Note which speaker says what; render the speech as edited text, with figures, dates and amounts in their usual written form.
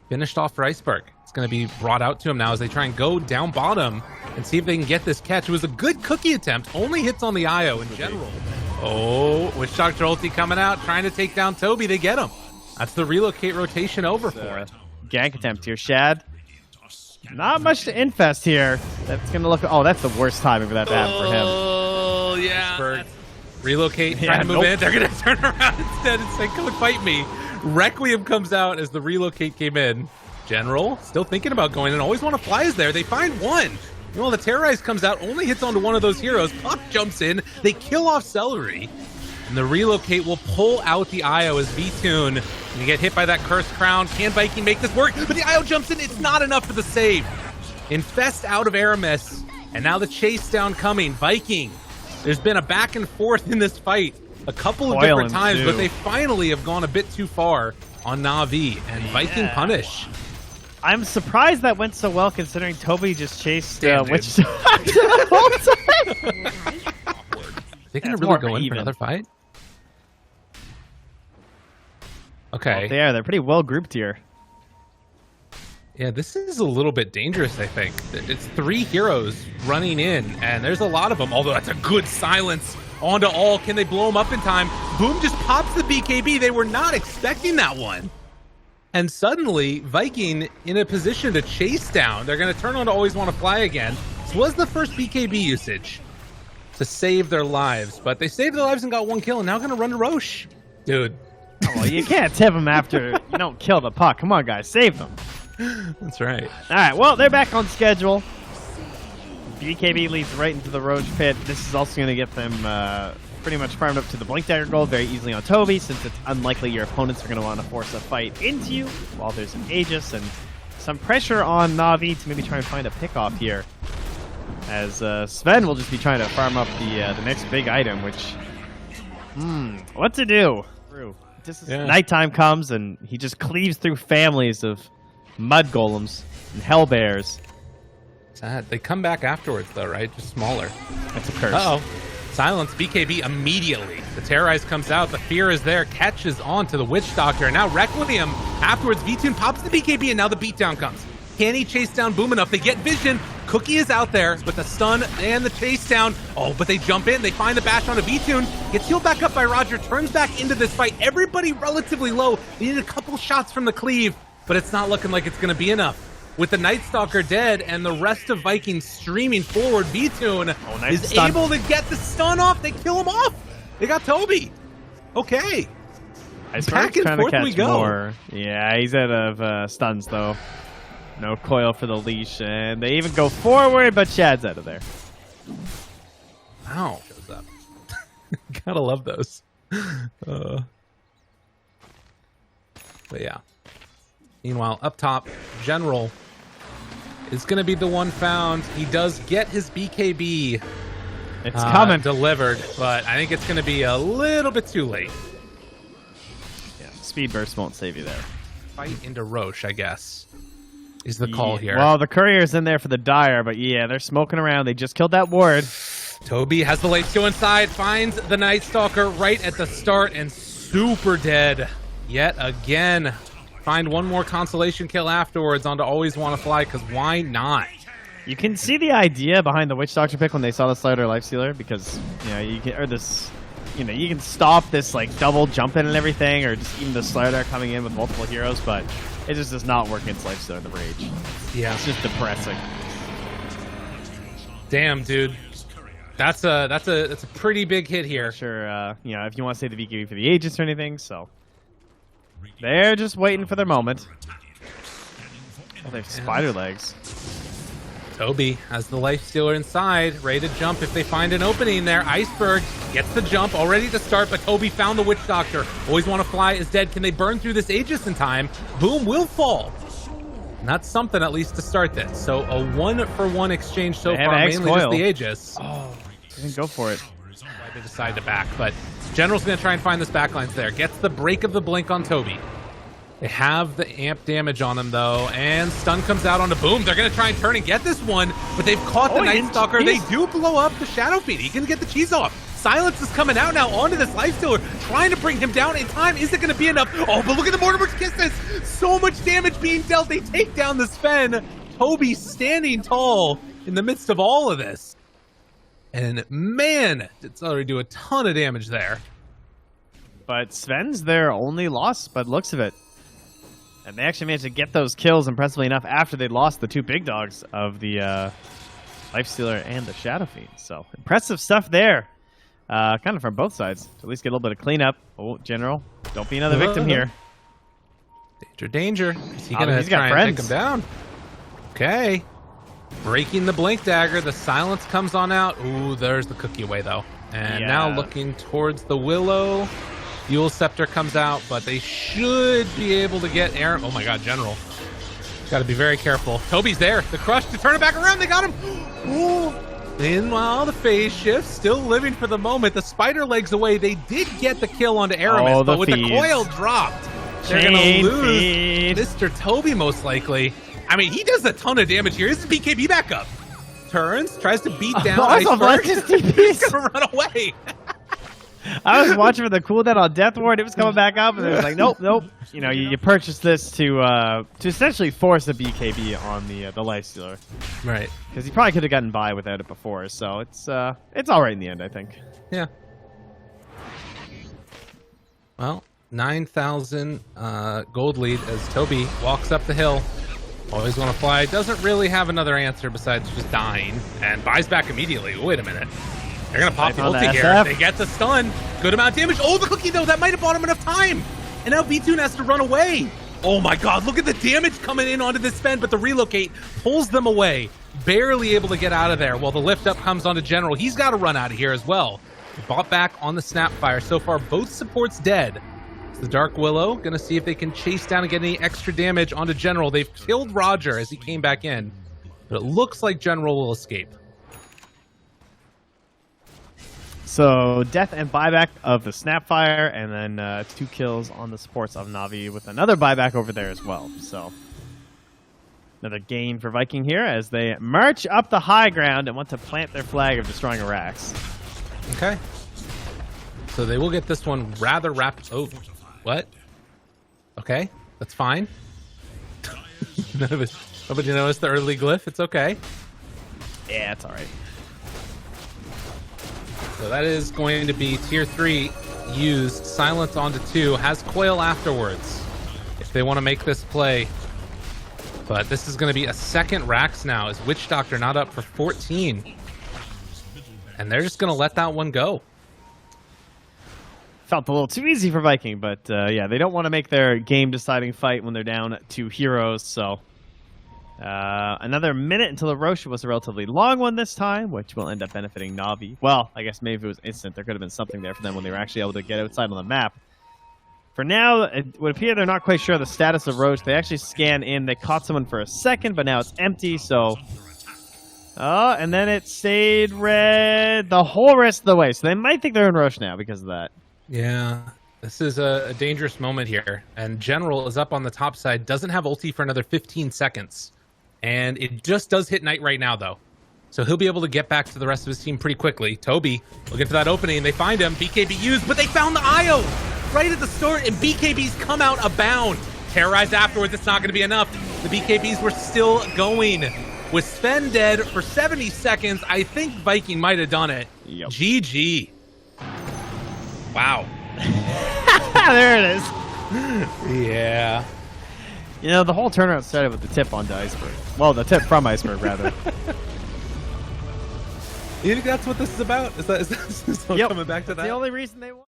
Speaker 1: finished off for Iceberg. It's going to be brought out to him now as they try and go down bottom and see if they can get this catch. It was a good cookie attempt, only hits on the IO in general. Oh, with Shock ulti coming out, trying to take down Toby. They get him. That's the relocate rotation over for it.
Speaker 2: Gank attempt here, Shad. Not much to infest here. That's going to look... Oh, that's the worst timing for that to happen for him.
Speaker 1: Oh, yeah. Relocate, trying to move in. They're going to turn around instead and say, come and fight me. Requiem comes out as the relocate came in. General, still thinking about going in. Always want to fly is there. They find one. Well, the Terrorize comes out, only hits onto one of those heroes. Puck jumps in. They kill off Celery. And the relocate will pull out the IO as V-Tune. You get hit by that cursed crown. Can Viking make this work? But the IO jumps in. It's not enough for the save. Infest out of Aramis. And now the chase down coming. Viking. There's been a back and forth in this fight a couple of different times, but they finally have gone a bit too far on Na'Vi. And Viking punish.
Speaker 2: I'm surprised that went so well, considering Toby just chased Witch Doctor the whole time.
Speaker 1: They gonna really go in for another fight? Okay.
Speaker 2: Well, they're pretty well grouped here.
Speaker 1: Yeah, this is a little bit dangerous, I think. It's 3 heroes running in, and there's a lot of them, although that's a good silence onto all. Can they blow them up in time? Boom just pops the BKB. They were not expecting that one. And suddenly, Viking in a position to chase down. They're going to turn on to Always Want to Fly again. This was the first BKB usage to save their lives, but they saved their lives and got 1 kill, and now going to run to Roche. Dude.
Speaker 2: Oh, well, you can't tip them after you don't kill the puck. Come on, guys, save them.
Speaker 1: That's right.
Speaker 2: All right, well, they're back on schedule. BKB leads right into the Roche pit. This is also going to get them pretty much farmed up to the Blink Dagger gold very easily on Toby, since it's unlikely your opponents are going to want to force a fight into you while there's an Aegis, and some pressure on Na'Vi to maybe try and find a pick-off here, as Sven will just be trying to farm up the next big item, which, what to do? Nighttime comes, and he just cleaves through families of mud golems and hell bears.
Speaker 1: Sad. They come back afterwards, though, right? Just smaller.
Speaker 2: That's a curse.
Speaker 1: Uh-oh. Silence BKB immediately. The Terrorize comes out. The fear is there. Catches on to the Witch Doctor. And now Requiem. Afterwards, V-Tune pops the BKB, and now the beatdown comes. Can he chase down Boom enough? They get vision. Cookie is out there with the stun and the chase down. Oh, but they jump in. They find the bash on a V-Tune. Gets healed back up by Roger. Turns back into this fight. Everybody relatively low. They need a couple shots from the cleave, but it's not looking like it's going to be enough. With the Night Stalker dead and the rest of Vikings streaming forward, V-Tune is able to get the stun off. They kill him off. They got Toby. Okay. Back and forth we go. More.
Speaker 2: Yeah, he's out of stuns, though. No coil for the leash, and they even go forward, but Shad's out of there.
Speaker 1: Wow. Shows up. Gotta love those. But yeah. Meanwhile, up top, General is going to be the one found. He does get his BKB
Speaker 2: it's coming
Speaker 1: delivered, but I think it's going to be a little bit too late.
Speaker 2: Yeah, speed burst won't save you there.
Speaker 1: Fight into Roche, I guess, is the call here.
Speaker 2: Well, the courier's in there for the Dire, but yeah, they're smoking around. They just killed that ward.
Speaker 1: Toby has the late go inside, finds the Night Stalker right at the start, and super dead yet again. Find one more consolation kill afterwards onto Always Want to Fly, because why not?
Speaker 2: You can see the idea behind the Witch Doctor pick when they saw the Slider Lifestealer, because you can stop this like double jumping and everything, or just even the Slider coming in with multiple heroes, but it just does not work against Lifestealer in the Rage.
Speaker 1: Yeah,
Speaker 2: it's just depressing.
Speaker 1: Damn, dude. That's a pretty big hit here.
Speaker 2: Sure, if you want to say the VKB for the Aegis or anything, so. They're just waiting for their moment. Oh, they have spider legs.
Speaker 1: Toby has the Life Stealer inside, ready to jump if they find an opening there. Iceberg gets the jump, all ready to start, but Toby found the Witch Doctor. Always Want to Fly is dead. Can they burn through this Aegis in time? Boom will fall. And that's something at least to start this. So a 1-for-1 exchange so far, mainly just the Aegis.
Speaker 2: Oh, they didn't go for it.
Speaker 1: They decide to back, but General's going to try and find this backlines there. Gets the break of the blink on Toby. They have the amp damage on him, though, and stun comes out onto Boom. They're going to try and turn and get this one, but they've caught the Night Stalker. They do blow up the Shadow Feed. He can get the cheese off. Silence is coming out now onto this Lifestealer, trying to bring him down in time. Is it going to be enough? Oh, but look at the Mortimer's Kisses. So much damage being dealt. They take down the Sven. Toby standing tall in the midst of all of this. And man, it's already do a ton of damage there.
Speaker 2: But Sven's their only loss by the looks of it. And they actually managed to get those kills impressively enough after they lost the two big dogs of the Lifestealer and the Shadow Fiend. So impressive stuff there. Kind of from both sides. To at least get a little bit of cleanup. Oh, General, don't be another victim here.
Speaker 1: Danger, danger. Is he gonna try and take him down? Okay. Breaking the Blink Dagger. The Silence comes on out. Ooh, there's the cookie away, though. And now looking towards the Willow. Fuel Scepter comes out, but they should be able to get Aaron. Oh my god, General. Got to be very careful. Toby's there. The Crush to turn it back around. They got him. Ooh. Meanwhile, the phase shift still living for the moment. The Spider legs away. They did get the kill onto Aramis, but with the coil dropped, they're going to lose Mr. Toby most likely. I mean, he does a ton of damage here. This is BKB back up. Turns, tries to beat down Iceberg. He's going to run away.
Speaker 2: I was watching for the cooldown on Death Ward. It was coming back up, and it was like, nope, nope. You know, you purchase this to essentially force a BKB on the Lifestealer.
Speaker 1: Right.
Speaker 2: Because he probably could have gotten by without it before, so it's all right in the end, I think.
Speaker 1: Yeah. Well, 9,000 gold lead as Toby walks up the hill. Always want to fly. Doesn't really have another answer besides just dying, and buys back immediately. Wait a minute. They're going to pop the ulti here. They get the stun. Good amount of damage. Oh, the cookie, though. That might have bought him enough time. And now V2 has to run away. Oh, my God. Look at the damage coming in onto this Sven, but the relocate pulls them away. Barely able to get out of there while the lift up comes onto General. He's got to run out of here as well. Bought back on the Snapfire. So far, both supports dead. It's the Dark Willow. Going to see if they can chase down and get any extra damage onto General. They've killed Roger as he came back in. But it looks like General will escape.
Speaker 2: So, death and buyback of the Snapfire, and then 2 kills on the supports of Na'Vi with another buyback over there as well. So, another gain for Viking here as they march up the high ground and want to plant their flag of destroying Arax.
Speaker 1: Okay. So they will get this one rather rapid. Oh, what? Okay, that's fine. Nobody noticed the early glyph. It's okay.
Speaker 2: Yeah, it's all right.
Speaker 1: So that is going to be tier 3 used. Silence onto 2. Has coil afterwards if they want to make this play. But this is going to be a second Rax now. Is Witch Doctor not up for 14? And they're just going to let that one go.
Speaker 2: Felt a little too easy for Viking, but yeah, they don't want to make their game-deciding fight when they're down 2 heroes, so... another minute until the Rosh was a relatively long one this time, which will end up benefiting Na'Vi. Well, I guess maybe if it was instant, there could have been something there for them when they were actually able to get outside on the map. For now, it would appear they're not quite sure the status of Rosh. They actually scan in. They caught someone for a second, but now it's empty, so... Oh, and then it stayed red the whole rest of the way. So they might think they're in Rosh now because of that.
Speaker 1: Yeah, this is a dangerous moment here. And General is up on the top side, doesn't have ulti for another 15 seconds. And it just does hit Knight right now, though. So he'll be able to get back to the rest of his team pretty quickly. Toby looking for that opening. They find him. BKB used, but they found the IO right at the start, and BKBs come out abound. Terrorized afterwards, it's not going to be enough. The BKBs were still going. With Sven dead for 70 seconds, I think Viking might have done it.
Speaker 2: Yep.
Speaker 1: GG. Wow.
Speaker 2: There it is.
Speaker 1: Yeah.
Speaker 2: You know, the whole turnaround started with the tip onto Iceberg. Well, the tip from Iceberg, rather.
Speaker 1: You think that's what this is about? Is that coming back to that?
Speaker 2: The only reason they won.